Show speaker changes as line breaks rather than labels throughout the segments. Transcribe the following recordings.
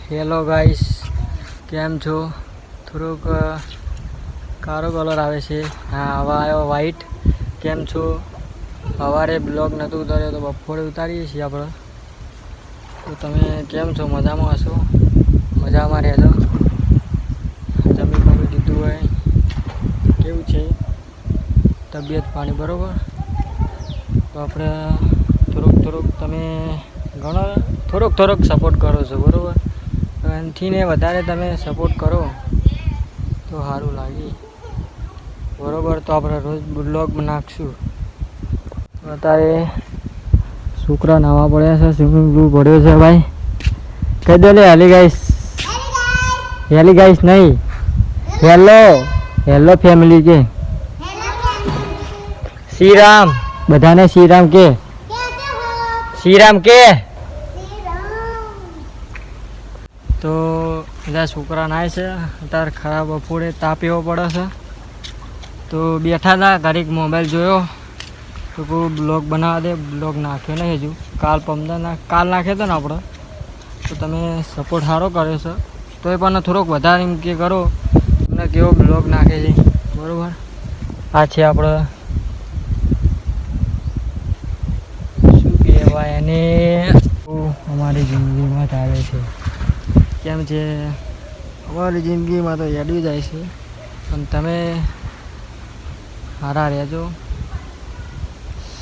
Hello guys, કેમ છો? થોડુંક કાળો કલર આવે છે. હા, હવે આવ્યો વ્હાઈટ. કેમ છો? સવારે બ્લોગ નહોતું ઉતાર્યો તો બપોરે ઉતારીએ છીએ આપણે. તો તમે કેમ છો? મજામાં હશો? મજામાં રહેજો. જમી બમી દીધું હોય કેવું છે તબિયત પાણી? બરાબર. તો આપણે થોડુંક તમે ઘણો થોડોક સપોર્ટ કરો છો, બરાબર. એનાથી ને વધારે તમે સપોર્ટ કરો તો સારું લાગે, બરાબર. તો આપણે રોજ બ્લોગ નાખશું. અત્યારે છોકરા નાવા પડ્યા છે, સ્વિમિંગ પુલ પડ્યો છે ભાઈ. કહી દો લે હેલી ગાઈસ નહીં, હેલો ફેમિલી કે શ્રીરામ, બધાને શ્રીરામ કે તો બધા છોકરા નાય છે. અત્યારે ખરાબ બપોરે તાપ એવો પડે છે તો બેઠા હતા, ઘડીક મોબાઈલ જોયો તો કોઈ બ્લોગ બનાવવા દે. બ્લોગ નાખ્યો નહીં હજુ, કાલ નાખ્યો હતો ને આપણે. તો તમે સપોર્ટ સારો કર્યો છે તો એ પણ થોડોક વધારે એમ કે કરો તમને કેવો બ્લોગ નાખે છે, બરાબર. આ છે આપણે શું કહેવાય એને, અમારી જિંદગીમાં ચાલે છે. કેમ છે અમારી જિંદગીમાં તો હેડ્યું જાય છે, પણ તમે સારા રહેજો.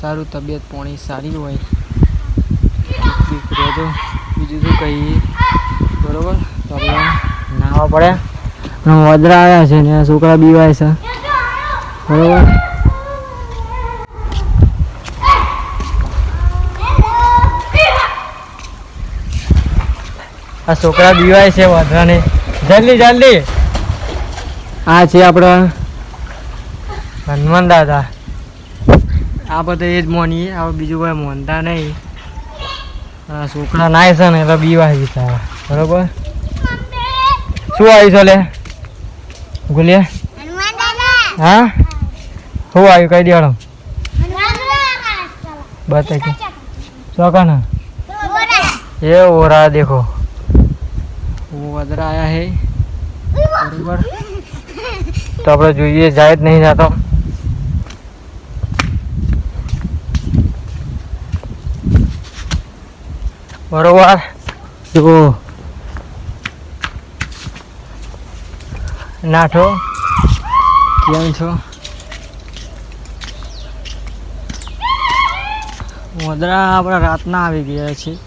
સારું તબિયત પાણી સારી હોય ઠીક રહેજો. બીજું શું કહીએ, બરાબર. તો આપણે નાહવા પડ્યા, વદરા આવ્યા છે ને છોકરા બીવાય છે, બરાબર. આ છોકરા બીવાય છે વાંધરાને. જલ્દી આ છે આપણા હનુમાન દાદા. આ બધા એ જ મોનીએ, આ બીજું કોઈ મોનતા નહીં. છોકરા નાય છે ને એટલે બીવાય બિચારા, બરોબર. શું આવ્યું છે લે ગુલિયા? હા, શું આવ્યું કઈ દેવાડો બતા કે ચોકાના એ ઓરા દેખો વદરા આયા હે, બરોબર. તો આપણે જોઈએ, જાય જ નહીં જાતો. બરોબર. તો નાઠો કેમ છો? વદરા આપણે રાતના આવી ગયા છીએ.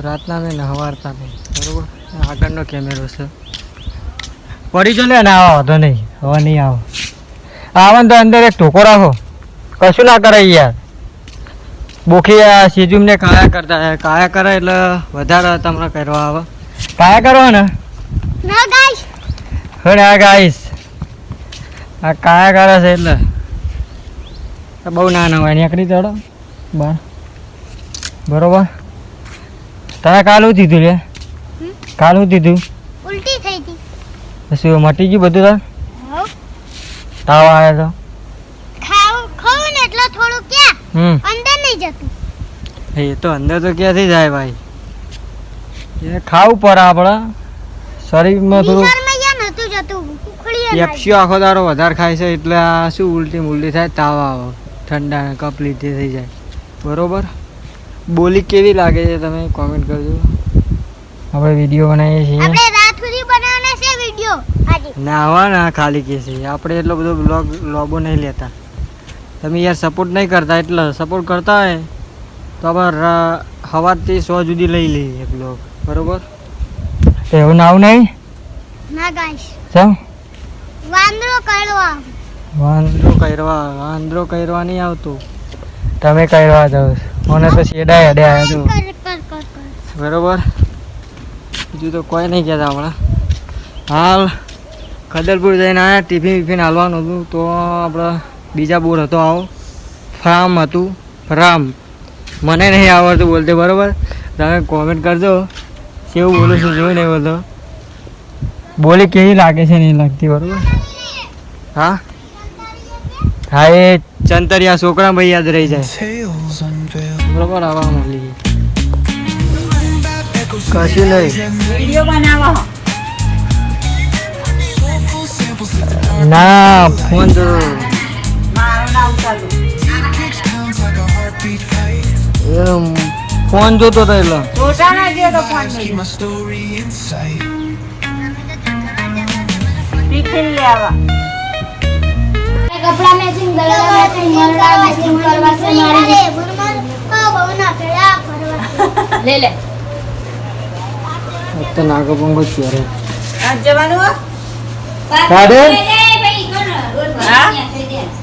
રાતના મેં નહવારતા નહીં, બરોબર. આગળનો કેમેરો છે, પડી જો લે ને. આવો વાંધો નહીં, હવે નહીં આવો. આવે ને તો અંદર એક ટોકો રાખો, કશું ના કરે યાર. બોખી સીજુમને કાયા કરે એટલે વધારે તમને કરવા આવે. કાયા કરો ને આ ગાઈસ, આ કાયા કરે છે એટલે બહુ નાના હોય નીકળી ચડો બાર, બરોબર. તમે કાલ શું દીધું લે? કાલ શું દીધું? ઉલટી થઈ હતી. શું મટી ગયું બધું? તાવ આવ્યો તો ખાવું ને એટલે થોડું ક્યાં અંદર નહીં જતું. એ તો અંદર તો ક્યાંથી જાય ભાઈ, એ ખાવું પડે આપણા શરીરમાં થોડું. પેપ્સીઓ આખો દારો વધારે ખાય છે એટલે આ શું ઉલટી થાય, તાવ આવે, ઠંડા કપ લીધી થઈ જાય, બરોબર. બોલી કેવી લાગે છે તમે કોમેન્ટ કરજો. આપણે વિડીયો બનાવીએ છીએ, નાવાના ખાલી કે છે આપણે એટલો બધો લોબો નહીં લેતા. તમે યાર સપોર્ટ નહીં કરતા, એટલે સપોર્ટ કરતા હોય તો આપણે સવારથી 100 સુધી લઈ લઈએ બ્લોગ, બરોબર. તો એવું નાવ નહીં ના ગાઈસ. ચમ વાંદરો કરવા નહીં આવતું, તમે કરવા જાવ. મને તો શેડા હેડે આવ્યા છો, બરોબર. બીજું તો કોઈ નહીં કહેતા. હમણાં હાલ ખદરપુર જઈને આવ્યા, ટિફિન હાલવાનું હતું તો આપણે બીજા બોર હતો, આવો ફ્રામ હતું. ફ્રામ મને નહીં આવડતું બોલતે, બરાબર. તમે કોમેન્ટ કરજો કેવું બોલું છું, જોઈ નહીં બોલતો. બોલી કેવી લાગે છે નહીં લાગતી, બરાબર. હા હા, એ ચંતરિયા છોકરા ભાઈ યાદ રહી જાય, બરાબર. આવા મળી કશું નહીં.
વિડિયો બનાવો.
ના ફોન જો
મારો ના ઉતારો.
ફોન જોતો હતો એટલે
જોતા ના જે તો ફોન નહીં. ટિફિન લેવા.
કપડા મેચિંગ દરવા મેચિંગ મરડા મેચિંગ કરવા છે મારી ગુરમન બહુ ના પેલા ફરવા લે લે
તો નાગો પંગો છે
આજ જવાનું હો?
કાઢે
ભાઈ કોણ રોડ
હા?
પર